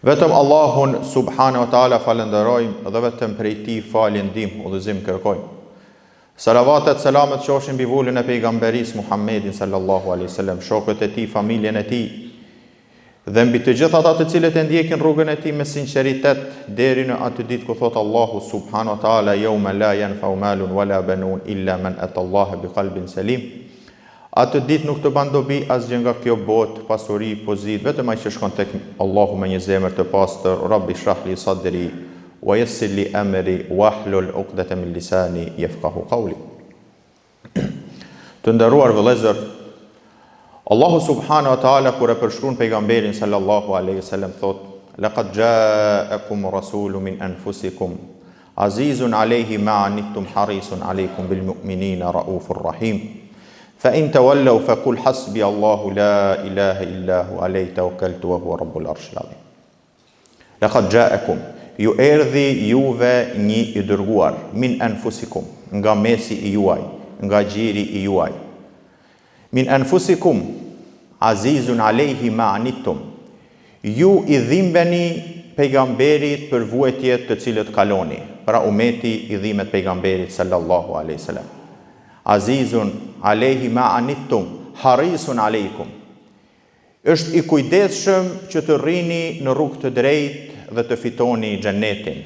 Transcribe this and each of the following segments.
Vetëm Allahun subhanahu wa taala falenderojmë dhe vetëm prej tij falje ndihmë udhëzim kërkojmë. Salavatet, selamet qofshin mbi vullën e pejgamberis Muhammedin sallallahu alaihi wasallam, shokët e tij, familjen e tij dhe mbi të gjithë ata të cilët e ndjekin rrugën e tij me sinqeritet deri në atë ditë ku thot Allahu subhanahu wa taala yawma la yanfa'u malun wala banun illa man ata Allah biqalbin salim. Atë ditë nuk të ban dobi asgjë nga kjo botë, pasuri, pozitë, vetëm ai që shkon tek Allahu me një zemër të pastër. Rabbi shrah li sadri wa yassir li amri wahlul 'uqdatan min lisani yafqahu qawli. Të nderuar vëllezër, Allahu subhanahu wa taala kur e përshkruan pejgamberin sallallahu alaihi wasallam thot: "Laqad ja'akum rasulun min anfusikum azizun alayhi ma anittum harisun alaykum bil mu'minina raufur rahim." فإن تولوا فقل حسبي الله لا إله إلا هو عليه توكلت وهو رب العرش العظيم. لقد جاءكم ju erdhi juve një i dërguar min anfusikum, nga mesi i juaj, nga gjiri i juaj. Min anfusikum azizun alayhi ma anittum. Ju i dhimbeni pejgamberit për vuajtjet të cilët kaloni. Pra umeti i dhimbet pejgamberit sallallahu alaihi wasallam. Azizun alayhi ma anittum harisun alaykum. Është i kujdesshëm që të rrini në rrugë të drejtë dhe të fitoni xhenetin.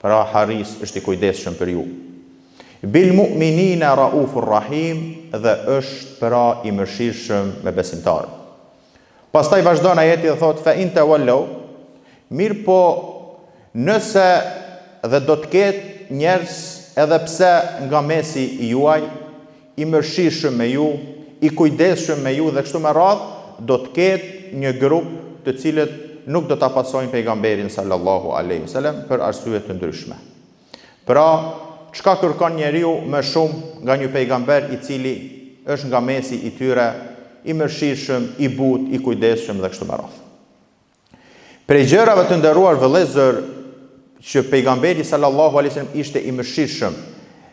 Pra haris është i kujdesshëm për ju. Bil mu'minina raufur rahim, dhe është pra i mëshirshëm me besimtarët. Pastaj vazhdon ajeti dhe thot: fa in tawallu, mirë po nëse dhe do të ketë njerëz edhe pse nga mesi i juaj, i mërshishëm me ju, i kujdesshëm me ju dhe kështu me radhë, do të ketë një grup të cilët nuk do ta pasojnë pejgamberin sallallahu alaihi wasallam për arsye të ndryshme. Pra, çka kërkon njeriu më shumë nga një pejgamber i cili është nga mesi i tyre, i mërshishëm, i butë, i kujdesshëm dhe kështu me radhë. Prej gjërave të nderuar vëllezër që pejgamberi sallallahu alaihi wasallam ishte i mërshishëm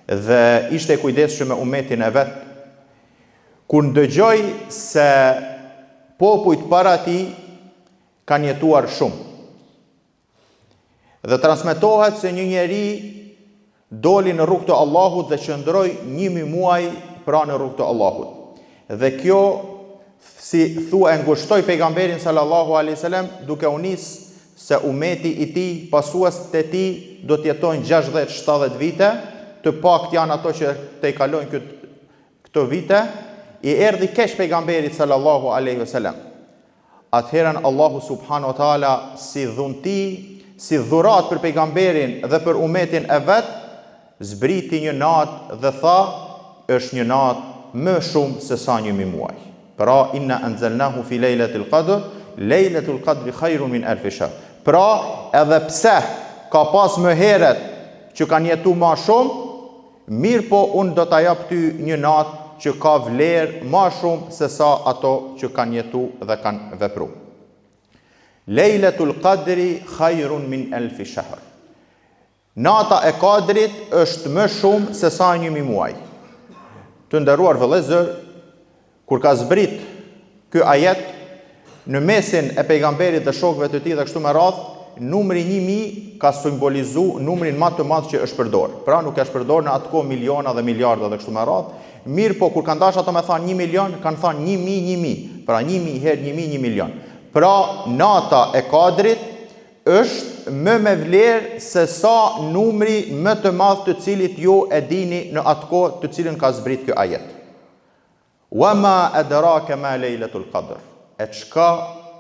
dhe ishte i kujdesshëm me umetin e vet, kur ndëgjoj se popujt para tij kanë jetuar shumë. Dhe transmetohet se një njeri doli në rrugt të Allahut dhe qëndroi 1000 muaj pra në rrugt të Allahut. Dhe kjo si thua e ngushtoi pejgamberin sallallahu alaihi wasallam duke u nis se umeti i tij, pasuesit e tij do të jetojnë 60-70 vite, të pakt janë ato që te i kalojnë këto vite. I erdhi keq pejgamberit sallallahu alaihi wasallam. Atëherën Allahu subhanahu wa taala si dhunti, si dhurat për pejgamberin dhe për umetin e vet, zbriti një natë dhe tha: është një natë më shumë se sa 1000 muaj. Pra inna anzalnahu fi lejlatil qadr, lejlatul qadri khairun min alf shahr. Pra edhe pse ka pas më herët që kanë jetu ma shumë, mirë po unë do t'a jap ty një natë që ka vlerë ma shumë se sa ato që kanë jetu dhe kanë vepru. Lejlatul qadri khairun min alf shahr. Nata e Kadrit është më shumë se sa 1000 muaj. Të nderuar vëllezër, kur ka zbrit ky ajet në mesin e pejgamberit dhe shokëve të tij dhe kështu me radhë, numri 1000 ka simbolizu numrin më të madh që është përdor. Pra nuk është përdor në atë kohë miliona dhe miliarda dhe kështu me radhë. Mirë po kur kanë dash ato me thanë 1 milion, kanë thanë 1000. Pra 1000 herë 1 milion. Pra nata e Kadrit është më me vlerë se sa numri më të madh të cilit ju e dini në atë kohë të cilën ka zbrit ky ajet. Wa ma adraka ma lejlatul qadr. E çka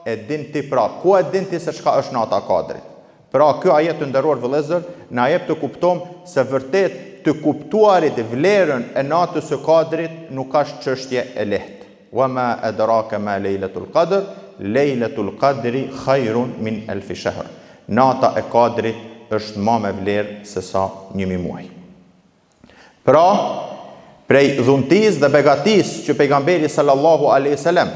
e din ti pra? Ku e din ti se çka është nata e Kadrit? Pra ky ajet të nderuar vëllezër na jep të kuptojmë se vërtet të kuptuarit vlerën e natës së Kadrit nuk ka çështje e lehtë. Wa ma adraka ma lejlatul qadr, lejlatul qadri khairun min alf shahr. Nata e Kadrit është më me vlerë se sa 1000 muaj. Pra, prej dhuntis dhe begatis që pejgamberi sallallahu alaihi wasallam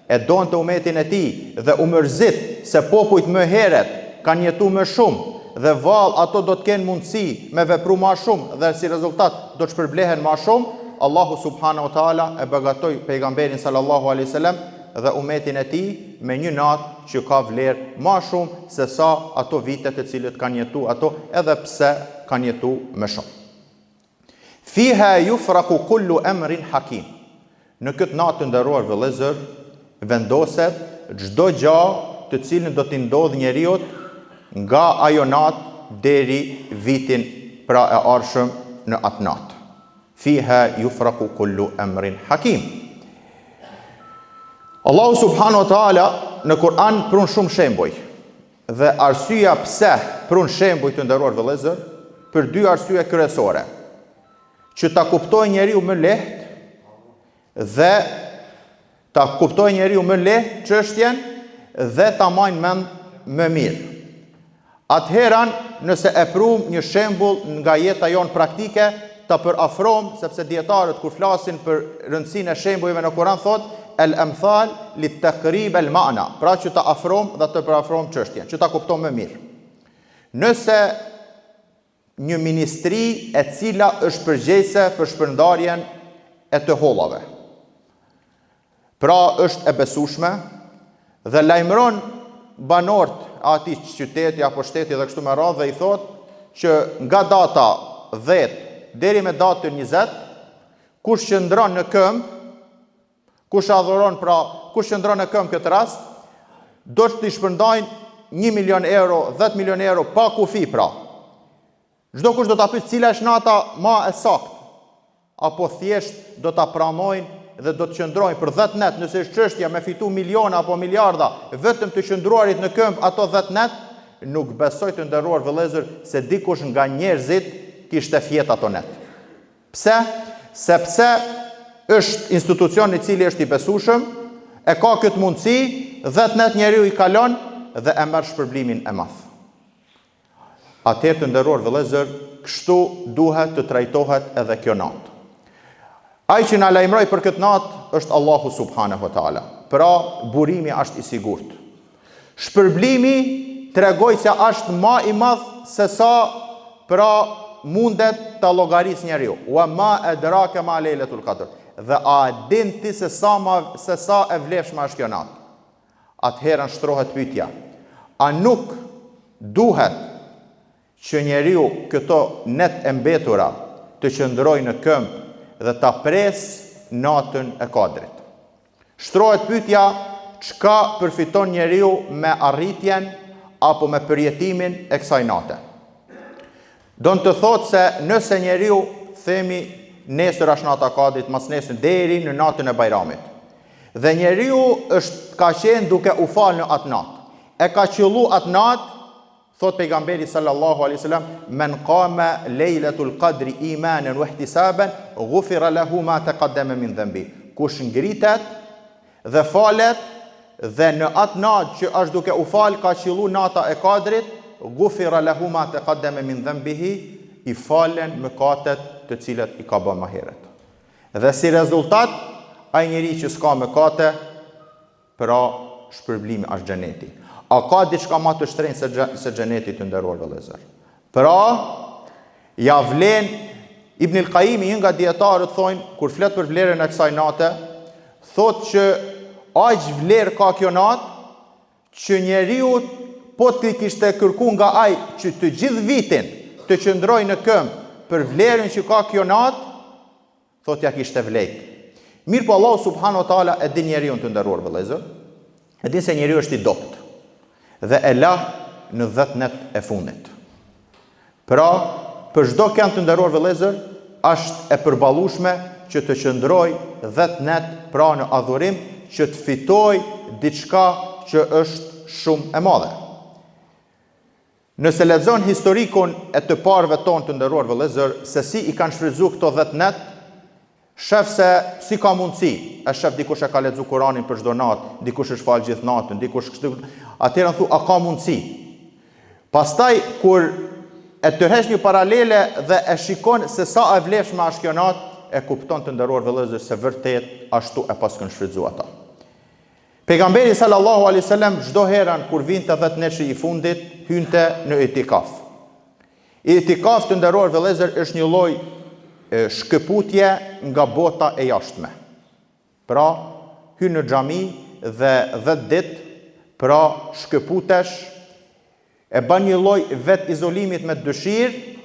e donte umetin e tij dhe u mërzit se popujt më herët kanë jetu më shumë dhe vallë ato do të kenë mundësi me vepru më shumë dhe si rezultat do të shpërblehen më shumë, Allahu subhanahu wa taala e begatoi pejgamberin sallallahu alaihi wasallam dhe umetin e tij me një natë që ka vlerë më shumë se sa ato vitet të cilët kanë jetu ato, edhe pse kanë jetu më shumë. Fiha yufraqu kullu amrin hakim. Në këtë natë të nderuar vëllezër, vendoset çdo gjë të cilën do t'i ndodh njeriu nga ajo natë deri vitin pra e ardhshëm në atë natë. Fiha yufraqu kullu amrin hakim. Allahu subhanahu wa taala në Kur'an prun shumë shembuj. Dhe arsyeja pse prun shembuj të nderuar vëllezër, për dy arsye kryesore. Që ta kuptojë njeriu më lehtë dhe ta kuptojë njeriu më lehtë çështjen dhe ta marrë mend më mirë. Atëheran, nëse e prum një shembull nga jeta jonë praktike, ta përafrom, sepse dietarët kur flasin për rëndësinë e shembujve në Kur'an thotë el-amthal lit-taqrib al-ma'na, pra që ta afrom dhe të përafrom çështjen, që ta kuptojmë më mirë. Nëse një ministri e cila është përgjegjëse për shpërndarjen e të hollave, pra është e besueshme dhe lajmëron banorët e atij qyteti apo shteti dhe kështu me radhë dhe i thotë që nga data 10 deri me datën 20, kush qëndron në këmbë, kush adhuron, pra kush qëndron në këmbë këtë rast, do të t'i shpërndajnë 1 milion euro, 10 milion euro pa kufi pra. Çdo kush do ta pyet cila është nata më e saktë, apo thjesht do ta pranojnë dhe do të qëndrojnë për 10 net, nëse është çështja me fitu miliona apo miliarda, vetëm të qëndruarit në këmbë ato 10 net, nuk besoj të nderuar vëllezër se dikush nga njerëzit kishte fjet ato net. Pse? Sepse është institucion i cili është i besueshëm, e ka këtë mundësi, 10 net njeriu i kalon dhe e merr shpërblimin e madh. Atëherë të nderuar vëllezër, kështu duhet të trajtohet edhe kjo natë. Ai që na lajmëroi për këtë natë është Allahu subhanahu wa taala. Pra, burimi është i sigurt. Shpërblimi tregoj se është më i madh se sa pra mundet ta llogaris njeriu. Wa ma adraka ma lailatul qadr. Dhe a din ti se sa e vlefshme është kjo natë? Atëherë shtrohet pyetja. A nuk duhet që njeriu këto net e mbetura të qëndrojë në këmbë dhe ta pres natën e Kadrit? Shtrohet pyetja, çka përfiton njeriu me arritjen apo me përjetimin e kësaj nate? Do të thotë se nëse njeriu themi nesër është nata e Kadrit, mas nesër deri në natën e Bajramit. Dhe njeriu ka qenë duke u falë në atë natë. E ka qëllu atë natë, thot pejgamberi sallallahu alaihi wasallam, men qama lejlatul qadri imanan wa ihtisaban ghufira lahu ma taqaddama min dhanbi. Kush ngritet dhe falet dhe në atë natë që është duke u falë ka qëllu nata e Kadrit, ghufira lahu ma taqaddama min dhanbihi, i falen mëkatet të cilat i ka bërë më herët. Dhe si rezultat, ai njeri që s'ka mëkate, pra shpërblimi është xheneti. A ka diçka më të shtrenjtë se xheneti të nderuar vëllezër? Pra, ja vlen Ibn al-Qayyim, një nga dietarët thonë, kur flet për vlerën e kësaj nate, thotë që aq vlerë ka kjo natë që njeriu po të kishte kërku nga ai që të gjithë vitin të qëndroj në këmbë për vlerën që ka kjo natë, thotë ja kishte vlejtë. Mirë po Allah subhanahu wa taala e din njeriu të nderuar vëllezër, e din se njeriu është i dobët dhe e la në 10 net e fundit. Pra, për çdo kënd të nderuar vëllezër, është e përballueshme që të qëndroj 10 net pra në adhurim, që të fitoj diçka që është shumë e madhe. Nëse lexon historikun e të parëve tonë të nderuar vëllezër, se si i kanë shfrytzuar këto 10 net, shef se si ka mundësi. E shef dikush e ka lexuar Kur'anin për çdo natë, dikush është fal gjithë natën, dikush kështu. Atëherë thu, a ka mundësi? Pastaj kur e tërheq një paralele dhe e shikon se sa e vlefshme është kjo natë, e kupton të nderuar vëllezër se vërtet ashtu e paskën shfrytzuar ata. Pejgamberi sallallahu alaihi wasallam çdo herën kur vinte 10 neshi i fundit, hynte në itikaf. Itikaf të nderuar vëllezër është një lloj shkëputje nga bota e jashtme. Pra, hyn në xhami dhe 10 ditë, pra shkëputesh, e bën një lloj vet izolimit me dëshirë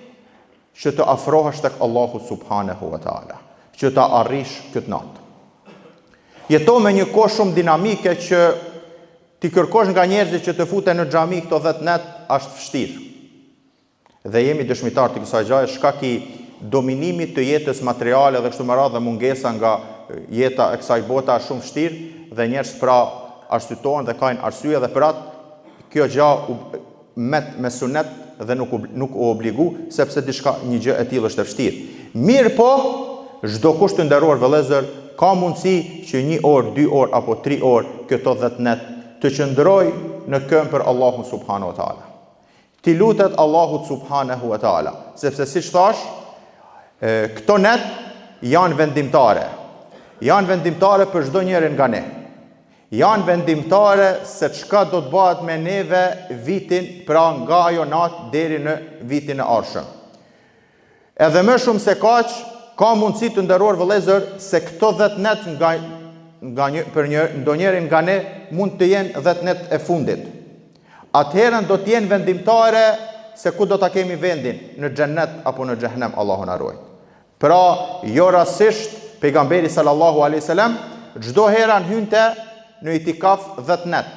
që të afrohesh tek Allahu subhanahu wa taala, që ta arrish këtë natë. Jeto me një kohë shumë dinamike që ti kërkosh nga njerëzit që të futen në xhami këto 10 net është vështirë. Dhe jemi dëshmitar të kësaj gjaje, shkak i dominimit të jetës materiale dhe kështu me radhë dhe mungesa nga jeta e kësaj bote është shumë vështirë dhe njerëz pra arsyetohen dhe kanë arsye dhe për atë kjo gjë me sunet dhe nuk u obligu, sepse një gjë e tillë është e vështirë. Mirë po, çdo kush të nderuar vëllezër ka mundësi që 1 orë, 2 orë apo 3 orë këto 10 net të qëndroj në këmbë për Allahun subhanahu wa taala. Ti lutet Allahut subhanahu wa taala, sepse siç thash, këto net janë vendimtare. Janë vendimtare për çdo njeri nga ne. Janë vendimtare se çka do të bëhet me neve vitin, pra nga ajo natë deri në vitin e ardhshëm. Edhe më shumë se kaq, ka mundësi të nderuar vëllezër se këto 10 net për ndonjërin nga ne mund të jenë 10 net e fundit. Atëherën do të jenë vendimtare se ku do ta kemi vendin, në xhennet apo në xhehenem, Allahu na ruaj. Pra, jo rastësisht pejgamberi sallallahu alaihi wasallam çdo herë hynte në itikaf 10 net.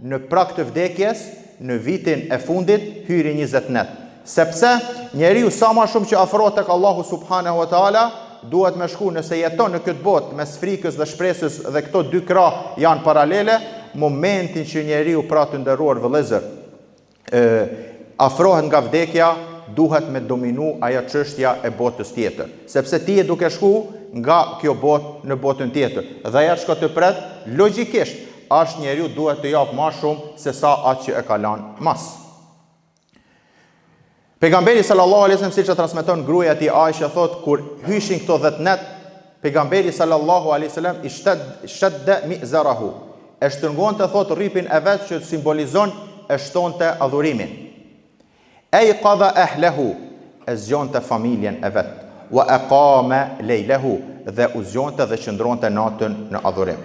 Në prag të vdekjes, në vitin e fundit hyri 20 net. Sepse njeriu sa më shumë që afrohet tek Allahu subhanahu wa taala, duhet me shku nëse jeton në këtë botë mes frikës dhe shpresës dhe këto dy krah janë paralele, momentin që njeriu pra të nderuar vëllezër afrohet nga vdekja, duhet me dominu ajo çështja e botës tjetër, sepse ti je duke shku nga kjo botë në botën tjetër. Dhe ajo që të pret, logjikisht, është njeriu duhet të jap më shumë se sa atë që e ka lënë mas. Pejgamberi sallallahu alaihi wasallam, siç e transmeton gruaja e tij Aisha, thot kur hyshin këto 10 net, pejgamberi sallallahu alaihi wasallam shadda mi'zarahu, e shtrëngonte thot rripin e vet që simbolizon e shtonte adhurimin. Ai qadha ahlehu, e zgjonte familjen e vet, wa aqama lejlehu, dhe u zgjonte dhe qëndronte natën në adhurim.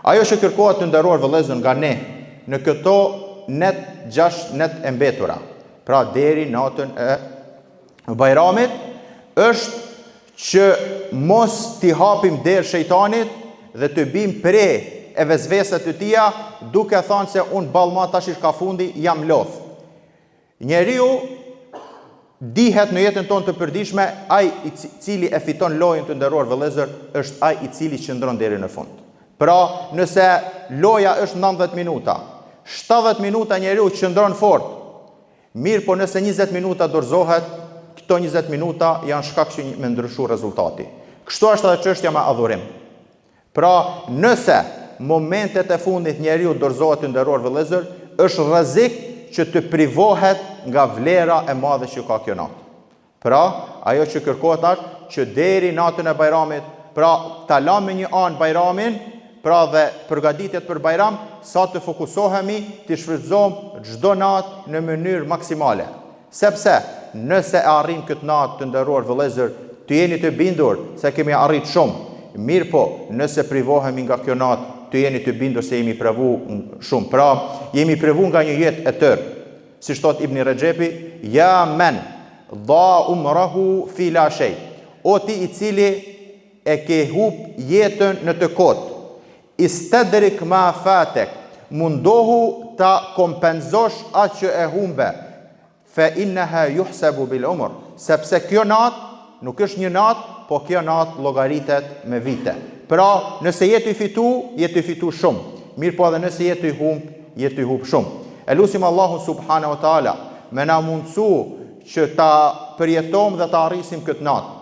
Ajo që kërkohet të nderuar vëllezër nga ne në këto net 6 net e mbetura, pra deri natën e Bajramit, është që mos t'i hapim derë shejtanit dhe të bim pre e vezveset të tia, duke thënë se unë ballma tash ka fundi, jam lodh. Njeriu dihet në jetën tonë të përditshme, ai i cili e fiton lojën të nderuar vëllezër, është ai i cili qëndron deri në fund. Pra, nëse loja është 90 minuta, 70 minuta njeriu qëndron fort. Mirë, po nëse 20 minuta dorëzohet, këto 20 minuta janë shkak që me ndryshu rezultati. Kështu është edhe çështja me adhurim. Pra, nëse momentet e fundit njeriu dorëzohet të nderuar vëllezër, është rrezik që të privohet nga vlera e madhe që ka kjo natë. Pra, ajo që kërkohet është që deri natën e Bajramit, pra ta lëmë me një anë Bajramin, pra dhe përgatitjet për Bajram, sa të fokusohemi, të shfrytëzojmë çdo natë në mënyrë maksimale. Sepse nëse e arrim këtë natë të nderuar vëllezër, të jeni të bindur se kemi arrit shumë. Mirë po, nëse privohemi nga kjo natë, të jeni të bindur se jemi privu shumë. Pra, jemi privu nga një jetë e tërë. Si thot Ibn Rejepi, ja men dha umrahu fi la shay. O ti i cili e ke hub jetën në të kotë, istadrik ma fatek, mundohu ta kompenzosh atë që e humbe, fe inneha juhsebu bil umr, sepse kjo natë nuk është një natë, po kjo natë llogaritet me vite. Pra, nëse jetë i fitu shumë. Mirë po edhe nëse jetë i humb shumë. E lutim Allahun subhanahu wa taala me na mundësu që ta përjetojmë dhe ta arrisim këtë natë.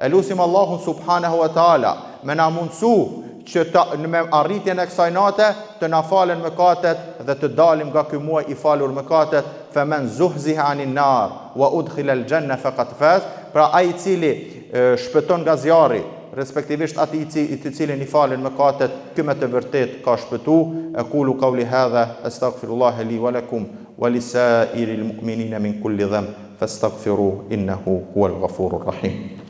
E lutim Allahun subhanahu wa taala me na mundësu që me arritjen e kësaj nate të na falen mëkatet dhe të dalim nga ky muaj i falur mëkatet, femen zuhziha anin nar wa udkhila al janna faqad faz. Pra ai i cili shpëton nga zjarri, respektivisht ati i të cilin i falen mëkatet, ky me të vërtet ka shpëtu. Aqulu qawli hadha astaghfirullaha li wa lakum wa lisairil mu'minina min kulli dhanb fastaghfiruhu innahu huwal ghafurur rahim.